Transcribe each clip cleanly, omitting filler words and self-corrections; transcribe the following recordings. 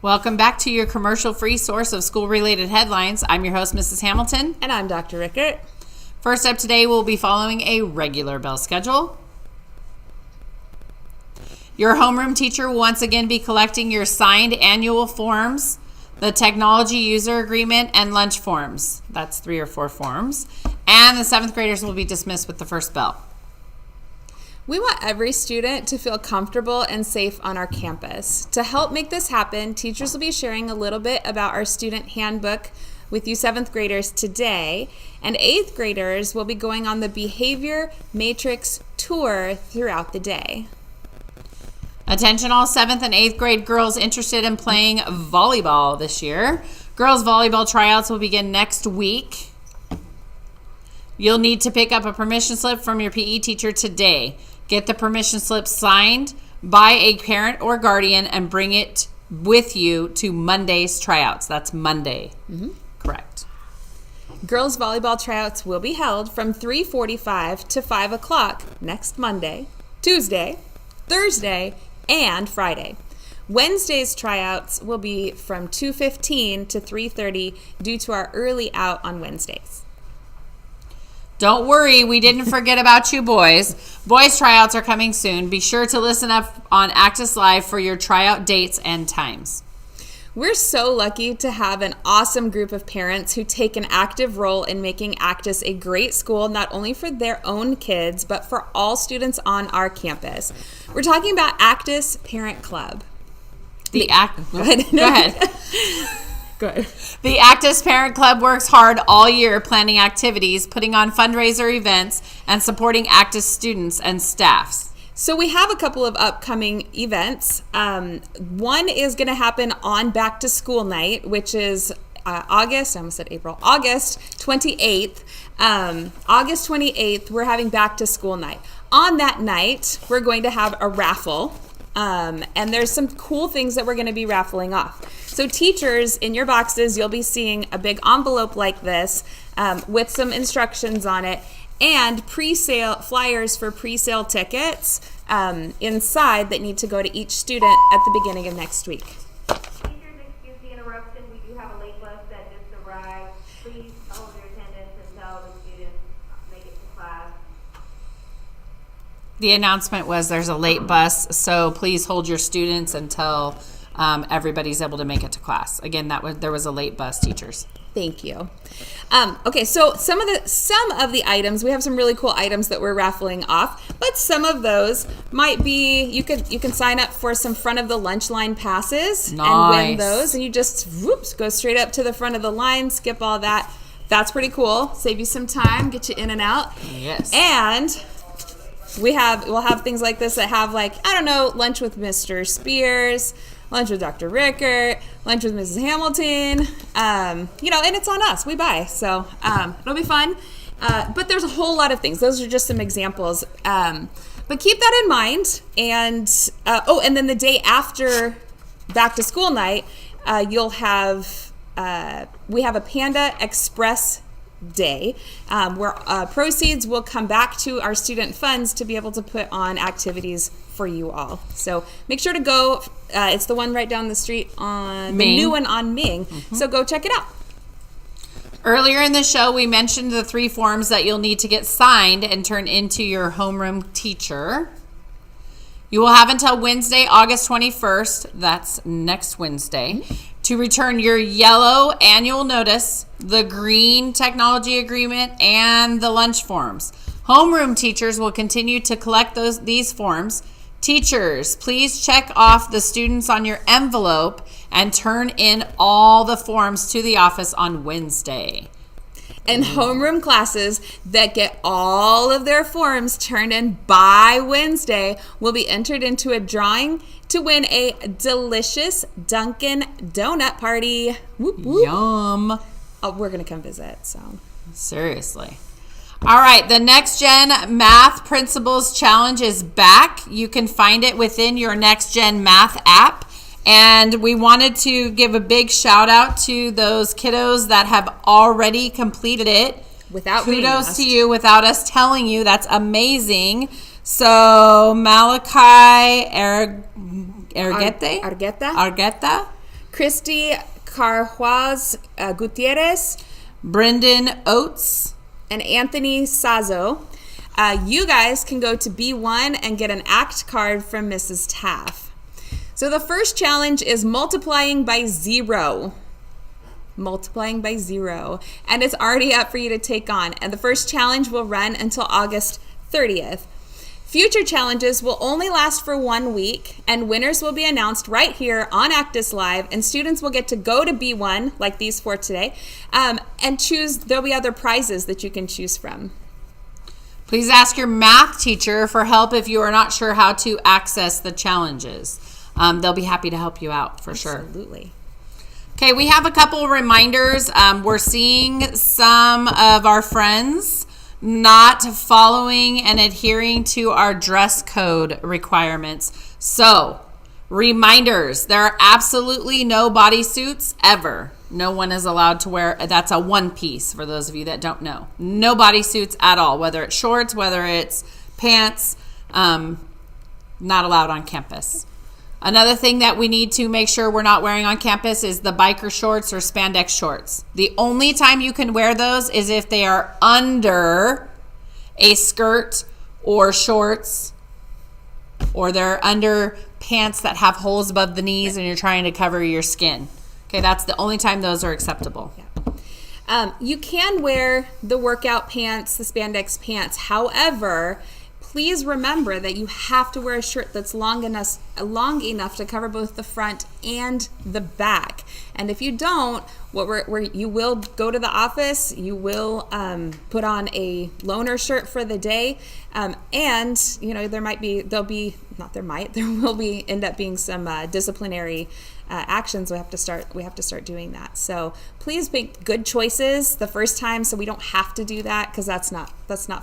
Welcome back to your commercial-free source of school-related headlines. I'm your host, Mrs. Hamilton. And I'm Dr. Rickert. First up today, we'll be following a regular bell schedule. Your homeroom teacher will once again be collecting your signed annual forms, the technology user agreement, and lunch forms. That's 3 or 4 forms. And the 7th graders will be dismissed with the first bell. We want every student to feel comfortable and safe on our campus. To help make this happen, teachers will be sharing a little bit about our student handbook with you 7th graders today, and 8th graders will be going on the Behavior Matrix tour throughout the day. Attention all 7th and 8th grade girls interested in playing volleyball this year. Girls volleyball tryouts will begin next week. You'll need to pick up a permission slip from your PE teacher today. Get the permission slip signed by a parent or guardian and bring it with you to Monday's tryouts. That's Monday. Mm-hmm. Correct. Girls volleyball tryouts will be held from 3:45 to 5 o'clock next Monday, Tuesday, Thursday, and Friday. Wednesday's tryouts will be from 2:15 to 3:30 due to our early out on Wednesdays. Don't worry, we didn't forget about you boys. Boys tryouts are coming soon. Be sure to listen up on Actus Live for your tryout dates and times. We're so lucky to have an awesome group of parents who take an active role in making Actus a great school, not only for their own kids, but for all students on our campus. We're talking about Actus Parent Club. Go ahead. Go ahead. The Actus Parent Club works hard all year planning activities, putting on fundraiser events, and supporting Actus students and staffs. So we have a couple of upcoming events. One is going to happen on Back to School Night, which is August 28th. August 28th, we're having Back to School Night. On that night, we're going to have a raffle. And there's some cool things that we're going to be raffling off. So teachers, in your boxes, you'll be seeing a big envelope like this with some instructions on it and pre-sale flyers for pre-sale tickets inside that need to go to each student at the beginning of next week. Teachers, excuse the interruption. We do have a late bus that just arrived. Please hold your attendance until the students make it to class. The announcement was there's a late bus, so please hold your students until everybody's able to make it to class. Again, there was a late bus, teachers. Thank you. Okay, so some of the items, we have some really cool items that we're raffling off, but some of those might be you can sign up for some front of the lunch line passes and win those, and you just go straight up to the front of the line, skip all that. That's pretty cool. Save you some time, get you in and out. Yes. And we'll have things like this that have lunch with Mr. Spears, lunch with Dr. Rickert, lunch with Mrs. Hamilton, and it's on us. We buy. So it'll be fun. But there's a whole lot of things. Those are just some examples. But keep that in mind. And then the day after Back to School Night, you'll have, we have a Panda Express Day where proceeds will come back to our student funds to be able to put on activities for you all. So make sure to go. It's the one right down the street on Ming. The new one on Ming. Mm-hmm. So go check it out. Earlier in the show, we mentioned the 3 forms that you'll need to get signed and turn into your homeroom teacher. You will have until Wednesday, August 21st, that's next Wednesday, to return your yellow annual notice, the green technology agreement, and the lunch forms. Homeroom teachers will continue to collect these forms. Teachers, please check off the students on your envelope and turn in all the forms to the office on Wednesday. And homeroom classes that get all of their forms turned in by Wednesday will be entered into a drawing to win a delicious Dunkin' Donut party. Whoop, whoop. Yum. Oh, we're going to come visit, so. Seriously. All right, the Next Gen Math Principles Challenge is back. You can find it within your Next Gen Math app. And we wanted to give a big shout out to those kiddos that have already completed it. Without being asked. Kudos to you without us telling you. That's amazing. So Malachi Argueta, Christy Carhuaz Gutierrez, Brendan Oates. and Anthony Sazo. You guys can go to B1 and get an ACT card from Mrs. Taff. So the first challenge is multiplying by 0. Multiplying by 0. And it's already up for you to take on. And the first challenge will run until August 30th. Future challenges will only last for 1 week, and winners will be announced right here on Actus Live, and students will get to go to B1, like these 4 today, and choose. There'll be other prizes that you can choose from. Please ask your math teacher for help if you are not sure how to access the challenges. They'll be happy to help you out for sure. Absolutely. Okay, we have a couple reminders. We're seeing some of our friends not following and adhering to our dress code requirements. So, reminders, there are absolutely no bodysuits ever. No one is allowed to wear, that's a one piece for those of you that don't know. No bodysuits at all, whether it's shorts, whether it's pants, not allowed on campus. Another thing that we need to make sure we're not wearing on campus is the biker shorts or spandex shorts. The only time you can wear those is if they are under a skirt or shorts, or they're under pants that have holes above the knees and you're trying to cover your skin. Okay, that's the only time those are acceptable. Yeah. You can wear the workout pants, the spandex pants. However, please remember that you have to wear a shirt that's long enough to cover both the front and the back. And if you don't, you will go to the office, you will put on a loaner shirt for the day, and there will end up being some disciplinary actions. We have to start doing that. So please make good choices the first time, so we don't have to do that, because that's not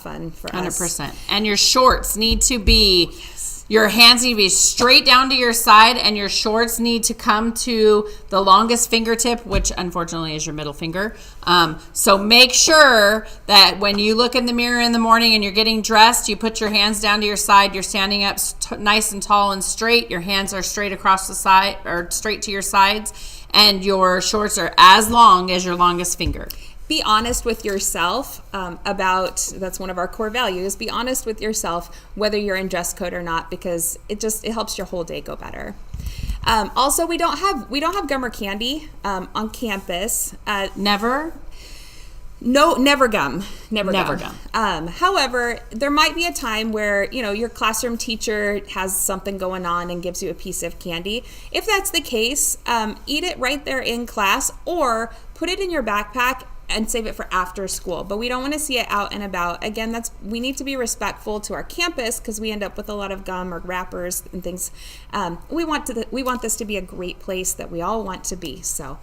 fun for us. 100%. And your shorts need to be, your hands need to be straight down to your side, and your shorts need to come to the longest fingertip, which unfortunately is your middle finger. So make sure that when you look in the mirror in the morning and you're getting dressed, you put your hands down to your side, you're standing up nice and tall and straight, your hands are straight across the side or straight to your sides, and your shorts are as long as your longest finger. Be honest with yourself that's one of our core values. Be honest with yourself whether you're in dress code or not, because it helps your whole day go better. Also, we don't have gum or candy on campus. Never? No, never gum. Never gum. However, there might be a time where, your classroom teacher has something going on and gives you a piece of candy. If that's the case, eat it right there in class, or put it in your backpack and save it for after school. But we don't want to see it out and about. Again, we need to be respectful to our campus, because we end up with a lot of gum or wrappers and things. We want this to be a great place that we all want to be. So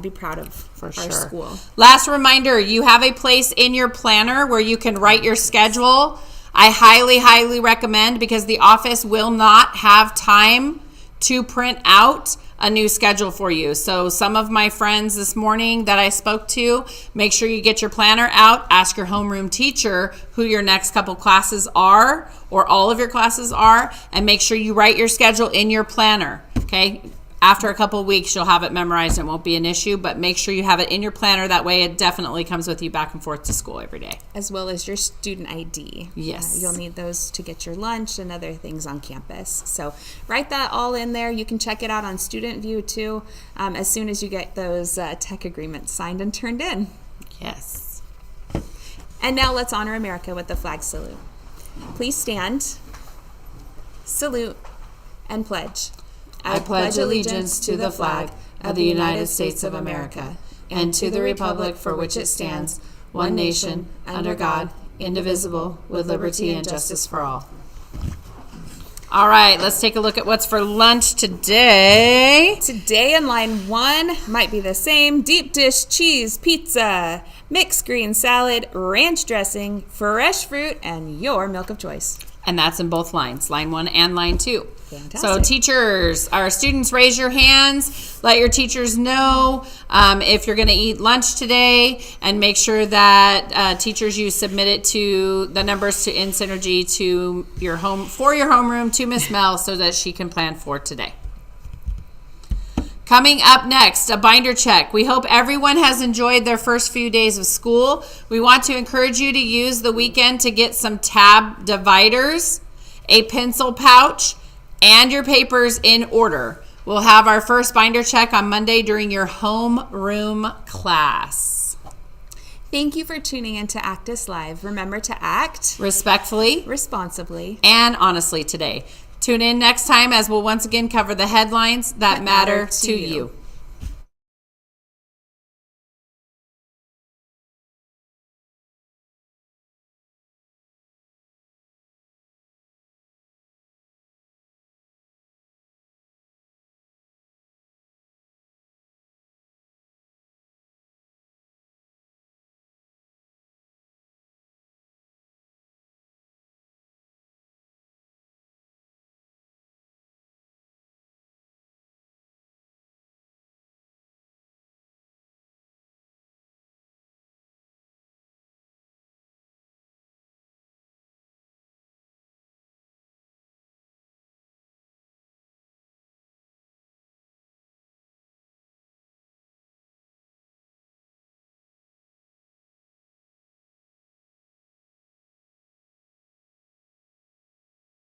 be proud of our school. Last reminder, you have a place in your planner where you can write your schedule. I highly, highly recommend, because the office will not have time to print out a new schedule for you. So some of my friends this morning that I spoke to, make sure you get your planner out, ask your homeroom teacher who your next couple classes are, or all of your classes are, and make sure you write your schedule in your planner, okay? After a couple of weeks, you'll have it memorized. It won't be an issue, but make sure you have it in your planner. That way it definitely comes with you back and forth to school every day. As well as your student ID. Yes. You'll need those to get your lunch and other things on campus. So write that all in there. You can check it out on Student View too, as soon as you get those tech agreements signed and turned in. Yes. And now let's honor America with the flag salute. Please stand, salute, and pledge. I pledge allegiance to the flag of the United States of America and to the republic for which it stands, one nation, under God, indivisible, with liberty and justice for all. All right, let's take a look at what's for lunch today. Today in line 1 might be the same: deep dish cheese pizza, mixed green salad, ranch dressing, fresh fruit, and your milk of choice. And that's in both lines, line 1 and line 2. Fantastic. So teachers, our students, raise your hands. Let your teachers know if you're going to eat lunch today, and make sure that teachers, you submit it to the numbers to InSynergy to your homeroom to Miss Mel, so that she can plan for today. Coming up next, a binder check. We hope everyone has enjoyed their first few days of school. We want to encourage you to use the weekend to get some tab dividers, a pencil pouch, and your papers in order. We'll have our first binder check on Monday during your homeroom class. Thank you for tuning in to Actus Live. Remember to act Respectfully responsibly and honestly today. Tune in next time as we'll once again cover the headlines that matter to you.